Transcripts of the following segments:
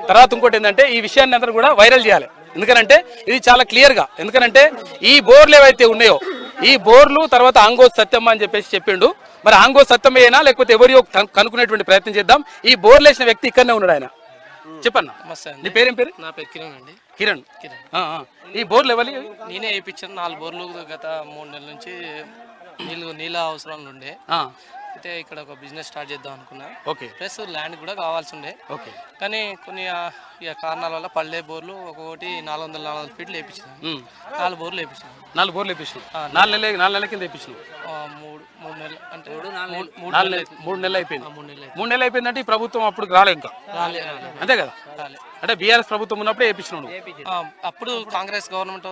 తర్వాత ఇంకోటి ఏంటంటే ఈ విషయాన్ని అందరూ కూడా వైరల్ చేయాలి. ఎందుకంటే ఇది చాలా క్లియర్గా, ఎందుకంటే ఈ బోర్లు ఏవైతే ఉన్నాయో ఈ బోర్లు తర్వాత ఆంగో సత్యమ్మ అని చెప్పేసి చెప్పిండు. మరి ఆంగో సత్యమేనా లేకపోతే ఎవరియో కనుక్కునేటువంటి ప్రయత్నం చేద్దాం. ఈ బోర్లు వేసిన వ్యక్తి ఇక్కడనే ఉన్నాడు. ఆయన చెప్పన్నా, నీ పేరేం పేరు? నా పేరు కిరణ్ అండి. కిరణ్. ఈ బోర్లు ఎవరి? నేనే వేయించాను. 4 బోర్లు గత 3 నెలల నుంచి నీళ్ళ అవసరాలు ఉండే. అయితే ఇక్కడ ఒక బిజినెస్ స్టార్ట్ చేద్దాం అనుకున్నా. ఓకే. ప్లస్ ల్యాండ్ కూడా కావాల్సి ఉండే. ఓకే. కానీ కొన్ని కారణాల వల్ల పల్లె బోర్లు ఒక్కొక్కటి 400 ఫీట్లు వేయించాను. 4 బోర్లు వేయించాను. 4 బోర్లు వేయించాను. 4 నెలల కింద వేయించాను. 3 నెలలు అంటే 3 నెలలు అయిపోయింది. 3 నెలలు అయిపోయిందంటే ఈ ప్రభుత్వం అప్పుడు రాలేదు, ఇంకా అంతే కదా? అంటే బీఆర్ఎస్ ప్రభుత్వం ఉన్నప్పుడే వేయించినాడు. అప్పుడు కాంగ్రెస్ గవర్నమెంట్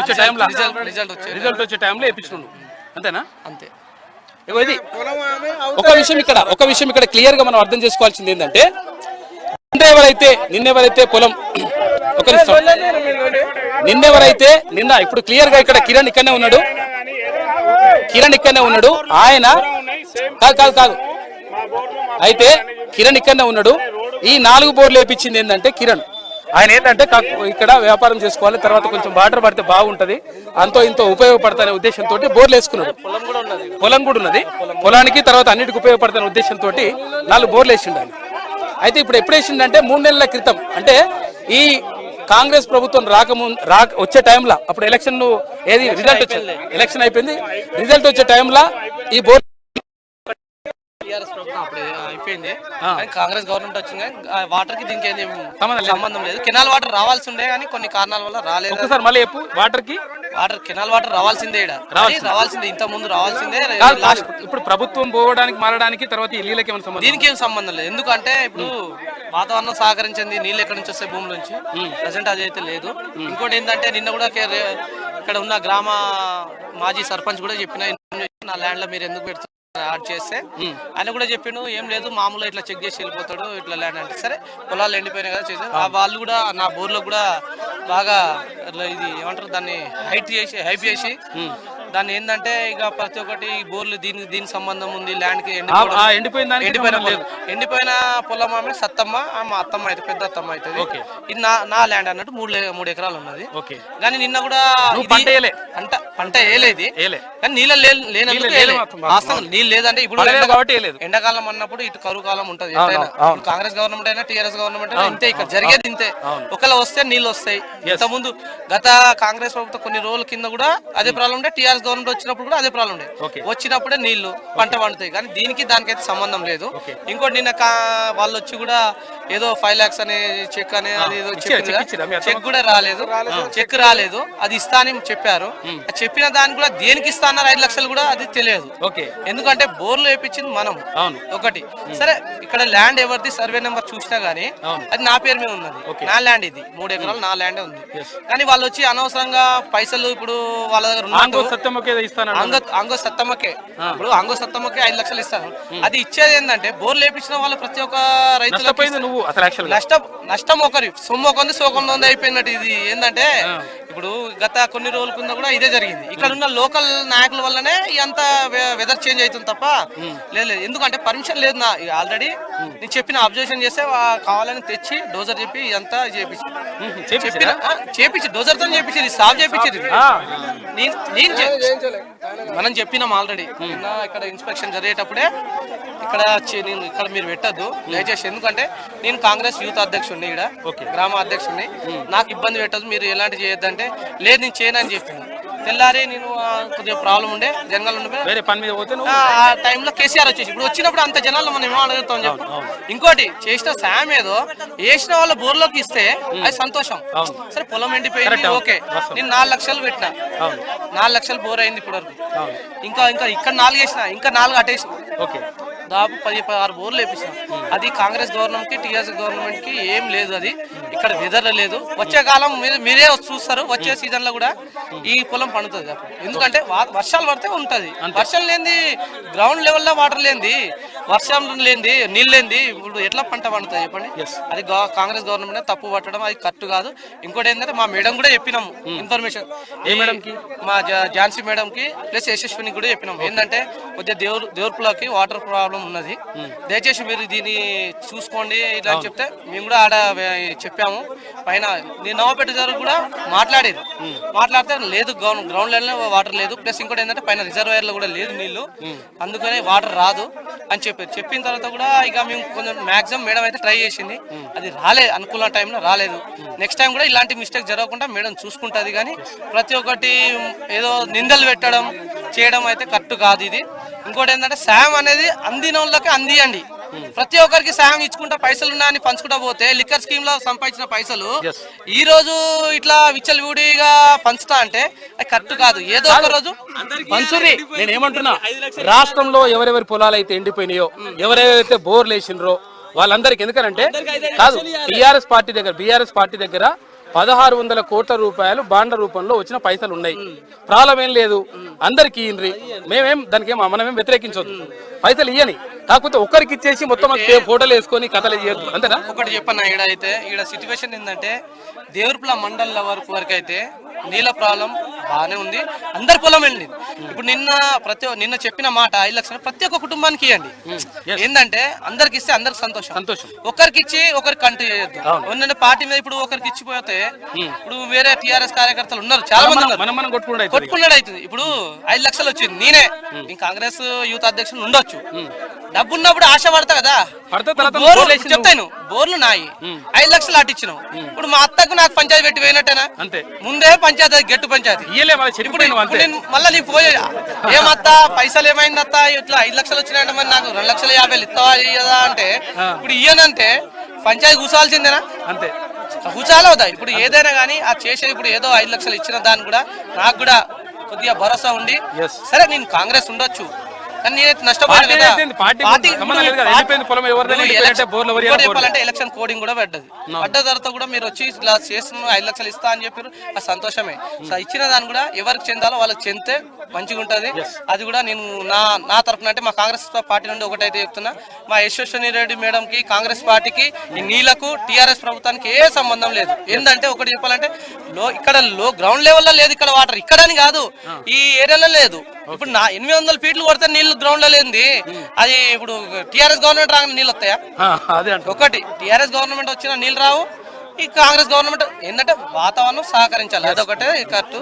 వచ్చే టైంలో రిజల్ట్ వచ్చే టైంలో వేయించినాడు, అంతేనా? అంతే. ఇది ఒక విషయం ఇక్కడ క్లియర్ గా మనం అర్థం చేసుకోవాల్సింది ఏంటంటే, నిన్నెవరైతే పొలం నిన్న ఇప్పుడు క్లియర్ గా ఇక్కడ కిరణ్ ఇక్కడనే ఉన్నాడు. ఆయన కాదు అయితే కిరణ్ ఇక్కడనే ఉన్నాడు. ఈ 4 బోర్లు వేయించింది ఏంటంటే కిరణ్. ఆయన ఏంటంటే ఇక్కడ వ్యాపారం చేసుకోవాలి, తర్వాత కొంచెం వాటర్ పడితే బాగుంటది, అంతో ఇంతో ఉపయోగపడతానే ఉద్దేశంతో బోర్లు వేసుకున్నాడు. పొలం కూడా ఉన్నది, పొలానికి తర్వాత అన్నిటికి ఉపయోగపడతానే ఉద్దేశంతో 4 బోర్లు వేసిండు ఆయన. అయితే ఇప్పుడు ఎప్పుడు వేసిండంటే 3 నెలల క్రితం, అంటే ఈ కాంగ్రెస్ ప్రభుత్వం వచ్చే టైంలో, అప్పుడు ఎలక్షన్ రిజల్ట్ వచ్చింది, ఎలక్షన్ అయిపోయింది, రిజల్ట్ వచ్చే టైంలో ఈ బోర్డు అయిపోయింది. కాంగ్రెస్ గవర్నమెంట్ వచ్చింది, వాటర్ కి దీనికి ఏం సంబంధం లేదు. కెనాల్ వాటర్ రావాల్సి ఉండే కానీ కొన్ని కారణాల వల్ల రాలేదు. ఒకసారి మళ్ళీ వాటర్ కెనాల్ వాటర్ రావాల్సిందే, ఇంత ముందు రావాల్సిందే. ఇప్పుడు ప్రభుత్వం పోవడానికి మారడానికి తర్వాత ఈ నీళ్ళకి దీనికి ఏం సంబంధం లేదు. ఎందుకంటే ఇప్పుడు వాతావరణం సహకరించింది, నీళ్ళు ఎక్కడి నుంచి వస్తాయి భూమి నుంచి, ప్రజెంట్ అదైతే లేదు. ఇంకోటి ఏంటంటే నిన్న కూడా ఇక్కడ ఉన్న గ్రామ మాజీ సర్పంచ్ కూడా చెప్పిన, నా ల్యాండ్ లో మీరు ఎందుకు పెడుతున్నారు యాడ్ చేస్తే, ఆయన కూడా చెప్పిండు ఏం లేదు మామూలుగా ఇట్లా చెక్ చేసి వెళ్ళిపోతాడు ఇట్లా ల్యాండ్ అంటే. సరే పొలాలు ఎండిపోయినాయి కదా చేసారు, వాళ్ళు కూడా నా బోర్లో కూడా బాగా ఇది ఏమంటారు దాన్ని హైప్ చేసి దాన్ని ఏంటంటే ఇక ప్రతి ఒక్కటి బోర్లు దీనికి సంబంధం ఉంది, ల్యాండ్ కి ఎండిపోయిన పొలం ఆమె సత్తమ్మ, మా అత్తమ్మ అయితే పెద్ద అత్తమ్మ అవుతుంది. ఇది నా ల్యాండ్ అన్నట్టు 3 ఎకరాలు ఉన్నది. కానీ నిన్న కూడా పంట వేయలేదు, కానీ నీళ్ళు లేదంటే ఇప్పుడు ఎండాకాలం అన్నప్పుడు ఇటు కరువు కాలం ఉంటది. కాంగ్రెస్ గవర్నమెంట్ అయినా టీఆర్ఎస్ గవర్నమెంట్ అయినా ఇంతే, ఇక్కడ జరిగేది ఇంతే. ఒకవేళ వస్తే నీళ్ళు వస్తాయి. ఇంతకుముందు గత కాంగ్రెస్ ప్రభుత్వం కొన్ని రోజుల కింద కూడా అదే ప్రాబ్లం ఉండే, టీఆర్ఎస్ గవర్నమెంట్ వచ్చినప్పుడు కూడా అదే ప్రాబ్లం ఉండే. వచ్చినప్పుడే నీళ్లు పంట పండుతాయి, కానీ దీనికి దానికైతే సంబంధం లేదు. ఇంకోటి నిన్న వాళ్ళు వచ్చి కూడా ఏదో 5 lakhs అనే చెక్ అనే చెక్ కూడా చెక్ రాలేదు, అది ఇస్తా అని చెప్పారు. చెప్పిన దానికి కూడా దేనికి ఇస్తా అన్నారు 5 లక్షలు కూడా అది తెలియదు. ఎందుకంటే బోర్లు వేయించింది మనం ఒకటి. సరే ఇక్కడ ల్యాండ్ ఎవరిది సర్వే నెంబర్ చూసినా గానీ అది నా పేరు మీద ఉన్నది, నా ల్యాండ్ ఇది 3 ఎకరాలు నా ల్యాండే ఉంది. కానీ వాళ్ళు వచ్చి అనవసరంగా పైసలు ఇప్పుడు వాళ్ళ దగ్గర అంగో సత్తమ్మకే ఇప్పుడు అంగో సత్తమ్మకే 5 లక్షలు ఇస్తాను. అది ఇచ్చేది ఏంటంటే బోర్లు వేయించిన వాళ్ళు ప్రతి ఒక్క రైతులకు నష్టం ఒకరి సొమ్ము ఒకరి సోకంలో అయిపోయినట్టు. ఇది ఏంటంటే ఇప్పుడు గత కొన్ని రోజుల కింద కూడా ఇదే జరిగింది. ఇక్కడ ఉన్న లోకల్ నాయకుల వల్లనే ఇదంతా వెదర్ చేంజ్ అవుతుంది తప్ప లేదు. ఎందుకంటే పర్మిషన్ లేదు. ఆల్రెడీ నేను చెప్పిన అబ్జర్వేషన్ చేస్తే కావాలని తెచ్చి డోజర్ చెప్పి ఇదంతా చేపించి డోజర్ తో చేపించింది, సాఫ్ చేపించింది. మనం చెప్పినాం ఆల్రెడీ. ఇక్కడ ఇన్స్పెక్షన్ జరిగేటప్పుడే ఇక్కడ మీరు పెట్టద్దు దయచేసి, ఎందుకంటే నేను కాంగ్రెస్ యూత్ అధ్యక్షుడిని, ఇక్కడ గ్రామ అధ్యక్షుడిని, నాకు ఇబ్బంది పెట్టదు, మీరు ఎలాంటి చేయొద్దంటే లేదు నేను చేయను అని చెప్పింది. తెల్లారి నేను కొద్దిగా ప్రాబ్లం ఉండే జనరల్ ఉండే వేరే పని మీద పోతే ఆ టైంలో కేసీఆర్ వచ్చేసి ఇప్పుడు వచ్చినప్పుడు అంత జనాల్లో మనం ఏమో అడుగుతాం చెప్పు. ఇంకోటి చేసిన సాయం ఏదో వేసిన వాళ్ళ బోర్లోకి ఇస్తే అది సంతోషం. సరే పొలం ఎండిపోయింది ఓకే, నేను 4 లక్షలు పెట్టినా, 4 లక్షలు బోర్ అయింది ఇప్పుడు వరకు. ఇంకా ఇక్కడ 4 వేసిన, ఇంకా 4 అటేసి దాదాపు 10-16 బోర్లు వేపించిన. అది కాంగ్రెస్ గవర్నమెంట్ కి టీఆర్ఎస్ గవర్నమెంట్ కి ఏం లేదు, అది ఇక్కడ వెదర్ లేదు. వచ్చే కాలం మీరే చూస్తారు, వచ్చే సీజన్ లో కూడా ఈ పొలం పండుతుంది. ఎందుకంటే వర్షాలు పడితే ఉంటది, వర్షాలు లేని గ్రౌండ్ లెవెల్లో వాటర్ లేని వర్షం లేనిది నీళ్ళు లేనిది ఇప్పుడు ఎట్లా పంట పండుతుంది చెప్పండి. అది కాంగ్రెస్ గవర్నమెంట్ తప్పు పట్టడం అది కరెక్ట్ కాదు. ఇంకోటి ఏంటంటే మా మేడం కూడా చెప్పినాము ఇన్ఫర్మేషన్, ఏ మేడం కి? మా ఝాన్సీ మేడం కి ప్లస్ యశస్విని కూడా చెప్పినాము. ఏంటంటే కొద్దిగా దేవరపులకి వాటర్ ప్రాబ్లం ఉన్నది, దయచేసి మీరు దీన్ని చూసుకోండి ఇట్లా అని చెప్తే మేము కూడా ఆడ చెప్పాము. పైన నవాపేట గారు కూడా మాట్లాడితే లేదు గ్రౌండ్ లెవెల్ వాటర్ లేదు, ప్లస్ ఇంకోటి ఏంటంటే పైన రిజర్వాయర్ లో కూడా లేదు నీళ్లు, అందుకనే వాటర్ రాదు అని చెప్పిన తర్వాత కూడా ఇక మేము కొంచెం మాక్సిమం మేడం అయితే ట్రై చేసింది, అది అనుకున్న టైంలో రాలేదు. నెక్స్ట్ టైం కూడా ఇలాంటి మిస్టేక్ జరగకుండా మేడం చూసుకుంటుంది. కానీ ప్రతి ఒక్కటి ఏదో నిందలు పెట్టడం చేయడం అయితే కరెక్ట్ కాదు. ఇది ఇంకోటి ఏంటంటే సాయం అనేది అందిన వాళ్ళకి అందియండి. ప్రతి ఒక్కరికి సాయం ఇచ్చుకుంటా పైసలు ఉన్నాయని పంచుకుంటా పోతే లిక్కర్ స్కీమ్ లో సంపాదించిన పైసలు ఈ రోజు ఇట్లా విచ్చలవిడిగా పంచుతా అంటే అది కరెక్ట్ కాదు. ఏదో ఒక రోజు పంచురి. నేను ఏమంటున్నా, రాష్ట్రంలో ఎవరెవరి పొలాలు అయితే ఎండిపోయినాయో, ఎవరెవరైతే బోర్లు వేసినరో వాళ్ళందరికి, ఎందుకనంటే కాదు బీఆర్ఎస్ పార్టీ దగ్గర 1600 కోట్ల రూపాయలు బాండ్ల రూపంలో వచ్చిన పైసలు ఉన్నాయి. ప్రాబ్లం ఏం లేదు, అందరికి ఇయ్యండి, దానికి మనమేం వ్యతిరేకించవద్దు, పైసలు ఇయ్యని. కాకపోతే ఒక్కరికి ఇచ్చేసి మొత్తం ఫోటోలు వేసుకొని కథలు చేయొద్దు, అంతేనా? ఒకటి చెప్పన్నా, ఈడ సిచ్యువేషన్ ఏంటంటే దేవరపుల మండల వరకు అయితే నీళ్ళ ప్రాబ్లం బాగానే ఉంది, అందరి పొలం వెళ్ళింది. ఇప్పుడు నిన్న చెప్పిన మాట 5 లక్షలు ప్రతి ఒక్క కుటుంబానికి ఇవ్వండి. ఏంటంటే అందరికి ఇస్తే అందరికి సంతోషం. ఒకరికి ఇచ్చి ఒకరికి కంటిన్యూ చేయొద్దు. ఏంటంటే పార్టీ మీద ఇప్పుడు ఒకరికి ఇచ్చిపోతే ఇప్పుడు వేరే టీఆర్ఎస్ కార్యకర్తలు ఉన్నారు, చాలా మంది ఉన్నారు, కొట్టుకున్నాడు అవుతుంది. ఇప్పుడు 5 లక్షలు వచ్చింది, నేనే కాంగ్రెస్ యూత్ అధ్యక్షులు ఉండొచ్చు, డబ్బు ఉన్నప్పుడు ఆశ పడతా కదా. చెప్తాను, బోర్లు నాయి 5 లక్షలు అట్టించినావు, ఇప్పుడు మా అత్తకు నాకు పంచాయతీ పెట్టి పోయినట్టేనా? అంతే. ముందే పంచాయతీ గట్టు పంచాయతీ మళ్ళీ నీ పోయే ఏమత్తా పైసలు ఏమైంది అత్తా, ఇట్లా 5 లక్షలు వచ్చినాయంటే మరి నాకు 2,50,000 ఇస్తావా ఇయ్యదా అంటే ఇప్పుడు ఇయ్యనంటే పంచాయతీ కూసాల్సిందేనా? అంతే, కూసాలవుదా? ఇప్పుడు ఏదైనా కానీ ఆ చేసేది ఇప్పుడు ఏదో 5 లక్షలు ఇచ్చిన దాన్ని కూడా నాకు కూడా కొద్దిగా భరోసా ఉండి, సరే నేను కాంగ్రెస్ ఉండొచ్చు కానీ నేనైతే నష్టపోయాను కదా. చెప్పాలంటే ఎలక్షన్ కోడింగ్ కూడా పడ్డ తర్వాత కూడా మీరు వచ్చి ఇలా చేస్తున్న 5 లక్షలు ఇస్తా అని చెప్పారు, ఆ సంతోషమే. ఇచ్చిన దాన్ని కూడా ఎవరికి చెందాలో వాళ్ళకి చెందితే మంచిగా ఉంటది. అది కూడా నేను నా తరఫున అంటే మా కాంగ్రెస్ పార్టీ నుండి ఒకటైతే చెప్తున్నా, మా యశస్విని రెడ్డి మేడం కి కాంగ్రెస్ పార్టీకి ఈ నీళ్లకు టీఆర్ఎస్ ప్రభుత్వానికి ఏ సంబంధం లేదు. ఏంటంటే ఒకటి చెప్పాలంటే ఇక్కడ గ్రౌండ్ లెవెల్లో లేదు, ఇక్కడ వాటర్ ఇక్కడని కాదు ఈ ఏరియాలో లేదు. ఇప్పుడు 800 ఫీట్లు కొడితే నీళ్లు గ్రౌండ్ లో లేనిది అది ఇప్పుడు టీఆర్ఎస్ గవర్నమెంట్ రాగానే నీళ్ళు వస్తాయా? ఒకటి టీఆర్ఎస్ గవర్నమెంట్ వచ్చిన నీళ్ళు రావు, ఈ కాంగ్రెస్ గవర్నమెంట్ ఏంటంటే వాతావరణం సహకరించాలి, అదొకటే కరెక్ట్.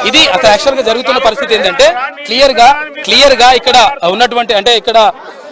ఇది అసలు యాక్చువల్ గా జరుగుతున్న పరిస్థితి ఏంటంటే క్లియర్ గా ఇక్కడ ఉన్నటువంటి అంటే ఇక్కడ